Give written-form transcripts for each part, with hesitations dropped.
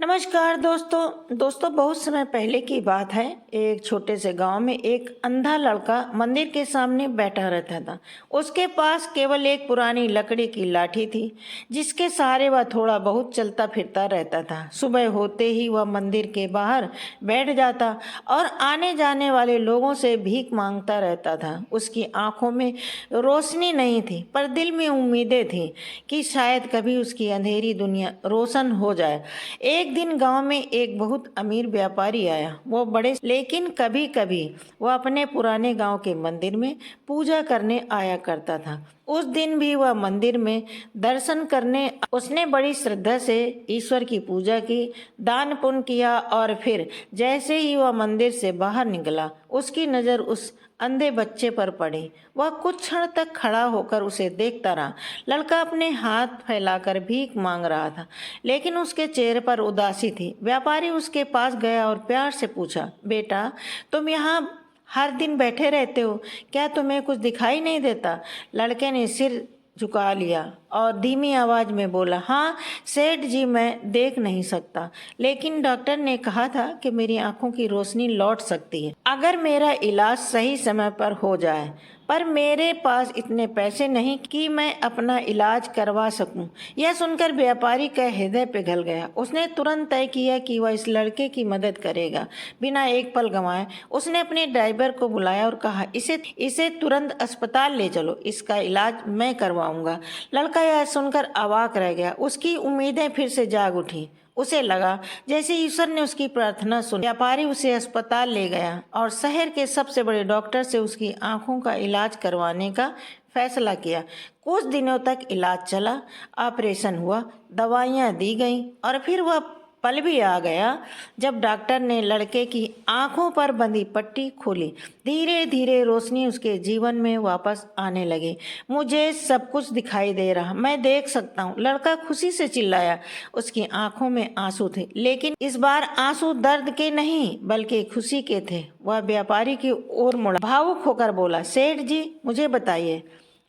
नमस्कार दोस्तों बहुत समय पहले की बात है। एक छोटे से गांव में एक अंधा लड़का मंदिर के सामने बैठा रहता था। उसके पास केवल एक पुरानी लकड़ी की लाठी थी जिसके सहारे वह थोड़ा बहुत चलता फिरता रहता था। सुबह होते ही वह मंदिर के बाहर बैठ जाता और आने जाने वाले लोगों से भीख मांगता रहता था। उसकी आंखों में रोशनी नहीं थी पर दिल में उम्मीदें थीं कि शायद कभी उसकी अंधेरी दुनिया रोशन हो जाए। एक दिन गांव में एक बहुत अमीर व्यापारी आया। वो बड़े लेकिन कभी कभी वह अपने पुराने गांव के मंदिर में पूजा करने आया करता था। उस दिन भी वह मंदिर में दर्शन करने उसने बड़ी श्रद्धा से ईश्वर की पूजा की, दान पुण्य किया और फिर जैसे ही वह मंदिर से बाहर निकला उसकी नज़र उस अंधे बच्चे पर पड़ी। वह कुछ क्षण तक खड़ा होकर उसे देखता रहा। लड़का अपने हाथ फैलाकर भीख मांग रहा था लेकिन उसके चेहरे पर उदासी थी। व्यापारी उसके पास गया और प्यार से पूछा, बेटा तुम यहाँ हर दिन बैठे रहते हो, क्या तुम्हें कुछ दिखाई नहीं देता? लड़के ने सिर झुका लिया और धीमी आवाज में बोला, हाँ सेठ जी, मैं देख नहीं सकता, लेकिन डॉक्टर ने कहा था कि मेरी आंखों की रोशनी लौट सकती है अगर मेरा इलाज सही समय पर हो जाए, पर मेरे पास इतने पैसे नहीं कि मैं अपना इलाज करवा सकूं। यह सुनकर व्यापारी का हृदय पिघल गया। उसने तुरंत तय किया कि वह इस लड़के की मदद करेगा। बिना एक पल गंवाए उसने अपने ड्राइवर को बुलाया और कहा, इसे तुरंत अस्पताल ले चलो, इसका इलाज मैं करवाऊंगा। लड़का यह सुनकर अवाक रह गया। उसकी उम्मीदें फिर से जाग उठी। उसे लगा जैसे ईश्वर ने उसकी प्रार्थना सुनी। व्यापारी उसे अस्पताल ले गया और शहर के सबसे बड़े डॉक्टर से उसकी आंखों का इलाज करवाने का फैसला किया। कुछ दिनों तक इलाज चला, ऑपरेशन हुआ, दवाइयाँ दी गईं और फिर वह पल भी आ गया जब डॉक्टर ने लड़के की आंखों पर बंधी पट्टी खोली। धीरे धीरे रोशनी उसके जीवन में वापस आने लगी। मुझे सब कुछ दिखाई दे रहा, मैं देख सकता हूँ, लड़का खुशी से चिल्लाया। उसकी आंखों में आंसू थे लेकिन इस बार आंसू दर्द के नहीं बल्कि खुशी के थे। वह व्यापारी की ओर मुड़ा, भावुक होकर बोला, सेठ जी मुझे बताइए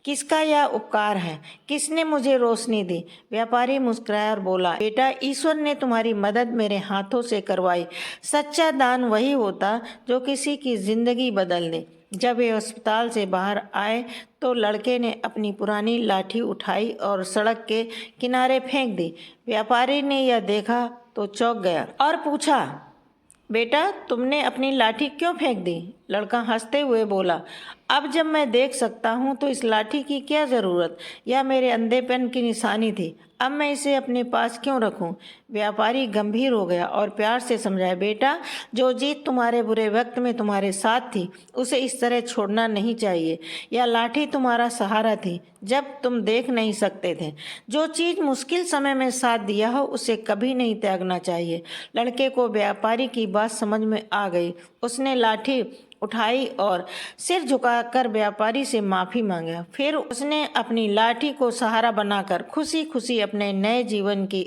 किसका यह उपकार है, किसने मुझे रोशनी दी? व्यापारी मुस्कुराया और बोला, बेटा ईश्वर ने तुम्हारी मदद मेरे हाथों से करवाई। सच्चा दान वही होता जो किसी की जिंदगी बदल दे। जब वे अस्पताल से बाहर आए तो लड़के ने अपनी पुरानी लाठी उठाई और सड़क के किनारे फेंक दी। व्यापारी ने यह देखा तो चौंक गया और पूछा, बेटा तुमने अपनी लाठी क्यों फेंक दी? लड़का हंसते हुए बोला, अब जब मैं देख सकता हूँ तो इस लाठी की क्या ज़रूरत? यह मेरे अंधेपन की निशानी थी, अब मैं इसे अपने पास क्यों रखूं? व्यापारी गंभीर हो गया और प्यार से समझाया, बेटा जो जीत तुम्हारे बुरे वक्त में तुम्हारे साथ थी उसे इस तरह छोड़ना नहीं चाहिए। यह लाठी तुम्हारा सहारा थी जब तुम देख नहीं सकते थे। जो चीज़ मुश्किल समय में साथ दिया हो उसे कभी नहीं त्यागना चाहिए। लड़के को व्यापारी की बात समझ में आ गई। उसने लाठी उठाई और सिर झुकाकर व्यापारी से माफ़ी मांगा। फिर उसने अपनी लाठी को सहारा बनाकर खुशी खुशी अपने नए जीवन की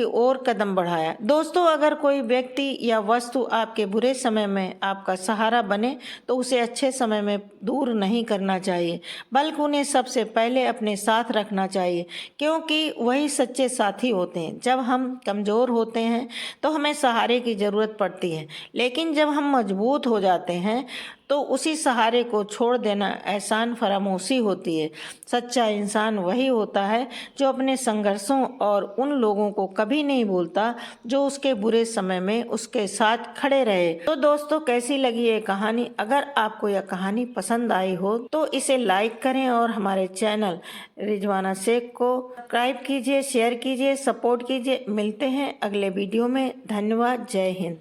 ओर कदम बढ़ाया। दोस्तों अगर कोई व्यक्ति या वस्तु आपके बुरे समय में आपका सहारा बने तो उसे अच्छे समय में दूर नहीं करना चाहिए बल्कि उन्हें सबसे पहले अपने साथ रखना चाहिए, क्योंकि वही सच्चे साथी होते हैं। जब हम कमज़ोर होते हैं तो हमें सहारे की ज़रूरत पड़ती है, लेकिन जब हम मजबूत हो जाते हैं तो उसी सहारे को छोड़ देना एहसान फरामोशी होती है। सच्चा इंसान वही होता है जो अपने संघर्षों और उन लोगों को कभी नहीं भूलता जो उसके बुरे समय में उसके साथ खड़े रहे। तो दोस्तों कैसी लगी ये कहानी? अगर आपको यह कहानी पसंद आई हो तो इसे लाइक करें और हमारे चैनल रिजवाना शेख को सब्सक्राइब कीजिए, शेयर कीजिए, सपोर्ट कीजिए। मिलते हैं अगले वीडियो में। धन्यवाद। जय हिंद।